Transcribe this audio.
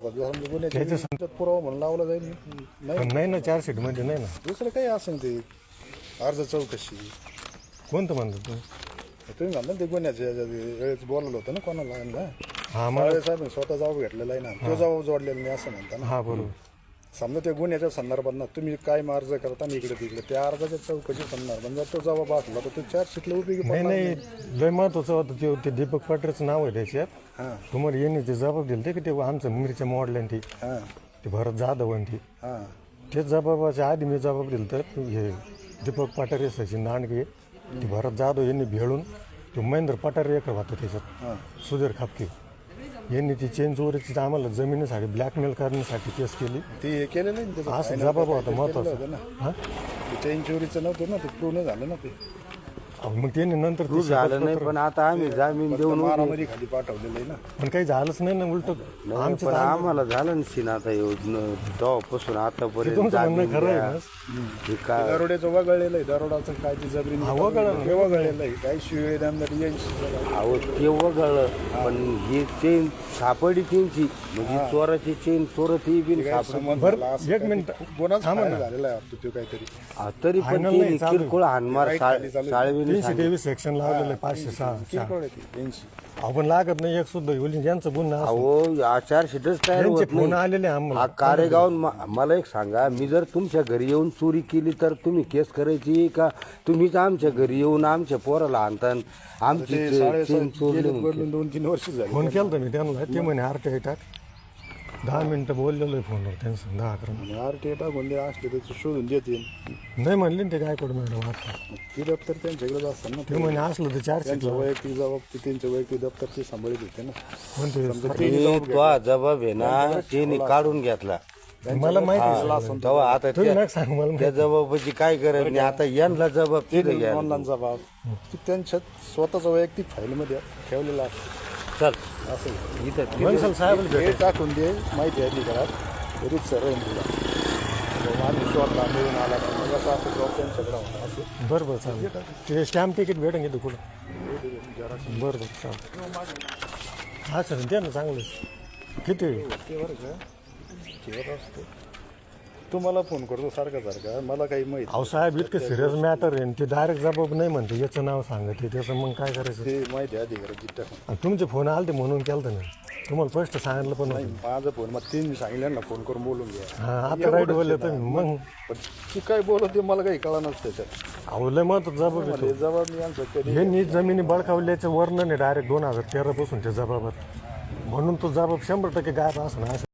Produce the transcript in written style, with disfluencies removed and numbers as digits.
पुरावा म्हणून लावला जाईल नाही ना, चार्जशीट मध्ये नाही ना. दुसरं काही असेल ते अर्ज चौकशी कोणतं म्हणतो तुम्ही म्हणता ते गुन्ह्याच्या वेळेस बोलवलं होतं ना कोणाला ना. हा मला साहेब स्वतः जबाब घेतलेला आहे ना, तो जबाब जोडलेला नाही असं म्हणता ना. हा बरोबर. समजा ते गुन्ह्याच्या संदर्भात ना तुम्ही काय अर्ज करता ना इकडे तिकडे त्या अर्जाच्या चौकशी संदर्भात जर तो जबाब असला तर तो चार्जशीटला उपयोगी नाही नाही, लय महत्वाचं होतं ते दीपक पाटरेचं नाव आहे त्याच्यात. हां तुम्हाला यांनी ते जबाब दिले ते की ते आमचं मिरच्या मोडल्या ती हां ते भरत जाधव आणि ती हां तेच जबाबाच्या आधी मी जबाब दिलं तर हे दीपक पाटारे सचिन नांडगे ते भरत जाधव यांनी भेळून तो महेंद्र पटारे एक होता त्याच्यात हां सुधीर खापके यांनी ती चेन चोरीची आम्हाला जमिनीसाठी ब्लॅकमेल करण्यासाठी केस केली. ते केलेलं आहे ना त्याचं असं final जबाब काय होता ते महत्वाचा. केलेलं होतं ना. हा ते चेन चोरीचं नव्हतं ना, ते पूर्ण झालं ना ते मग त्यांनी नंतर ते झालं नाही, पण आता आम्ही जामीन देऊन मारामारी खाली पाठवलेलं आहे ना. पण काही झालंच नाही ना, उलट पण आम्हाला झालं ना सीन आता तेव्हापासून आतापर्यंत तुमचं म्हणणं जामीन खरं आहे द्या. ना. हे काय दरोड्याचं वगळलेलं आहे, दरोडाचं काय ती जबरी वगळलेलं आहे, काही शिवे दमदारी यांची अहो ते वगळलं, पण ही चेन सापडी त्यांची म्हणजे चोराची चेन चोरती बिन सापड. संबंध बरं, झाला असं एक मिनिट. काहीतरी. गुन्हाच फाईल झालेला आहे वाटतं तो काहीतरी. तरी पण Final नाही, ते चालू. किरकोळ हानमार साळवीने 323 सेक्शन लावलेलं आहे 506. किरकोळ आहे ती, यांची. आपण लागत नाही एक सुद्धा होईल ज्यांचं गुन्हा असेल. अहो आचार शीटच तयार त्यांचे होत फोन नाही. आलेले हा आम्हाला. कारेगाव मला एक सांगा, मी जर तुमच्या घरी येऊन चोरी केली तर तुम्ही केस करायची का तुम्हीच आमच्या घरी येऊन आमच्या पोराला आणता आमची ते चेन साडेसात चोरली गेलेत म्हणून? बदलून 2-3 वर्ष झाली. फोन केला तर मी त्यांना, ते म्हणे RTI टाक. 10 मिनिटं बोललेलो आहे फोनवर त्यांचं 10-11. आणि RTI टाकून दे असले तर ते शोधून देतील. नाही म्हणले ना ते काय करू मॅडम आता. ती दप्तर त्यांच्याकडेच असतात ना. ते म्हणे असलं तर 400 त्यांचं वैयक्तिक जबाब ते त्यांचं वैयक्तिक दप्तर ते सांभाळीत होते ना. म्हणते हे तो हा जबाब आहे ना त्यांनी काढून घेतला. मला माहिती आहे. तेव्हा आता तुम्ही त्या नका सांग मला. त्या जबाबाची काय गरज नाही, आता यांना जबाब तिथे घ्या. ऑनलाईन जबाब ती त्यांच्या स्वतःचा वैयक्तिक फाईलमध्ये ठेवलेला असतो. चल असं इथं वंसल साहेब हे टाकून दे माहिती आहे अधिकारात तरी सर्व तुला आम्ही शॉटला मिळून आला मग असं आपण जॉब त्यांच्याकडे होता असं. बरं बरं चालेल. ते स्टॅम्प तिकीट भेटेन घेतो कुठं. बरं चालेल. हा सर द्या ना चांगलं. किती ते बरं का ठेवत असतो. तुम्हाला फोन करतो सारखा मला काही माहिती अहो साहेब इतकं सिरियस मॅटर आहे ते डायरेक्ट जबाब नाही म्हणते याचं नाव सांगते त्याचं मग काय करायचं. ते माहिती आहे अधिकाराची टाकून. आणि तुमचे फोन आले ते म्हणून केलं तर नाही तुम्हाला स्पष्ट सांगितलं पण नाही नाही. माझा फोन मग तीन सांगितलं ना फोन करून बोलून घ्या. हा आता राईट बोलले तुम्ही मग. पण ती काय बोलत ते मला काही कळणार त्याच्यात. अहो लय महत्व जबाब हे येतो. जबाब मी आमचं कधी हे नीट जमिनी बळकावल्याचं वर्णन आहे डायरेक्ट 2013 पासून त्या जबाबात म्हणून तो जबाब 100% गायब असं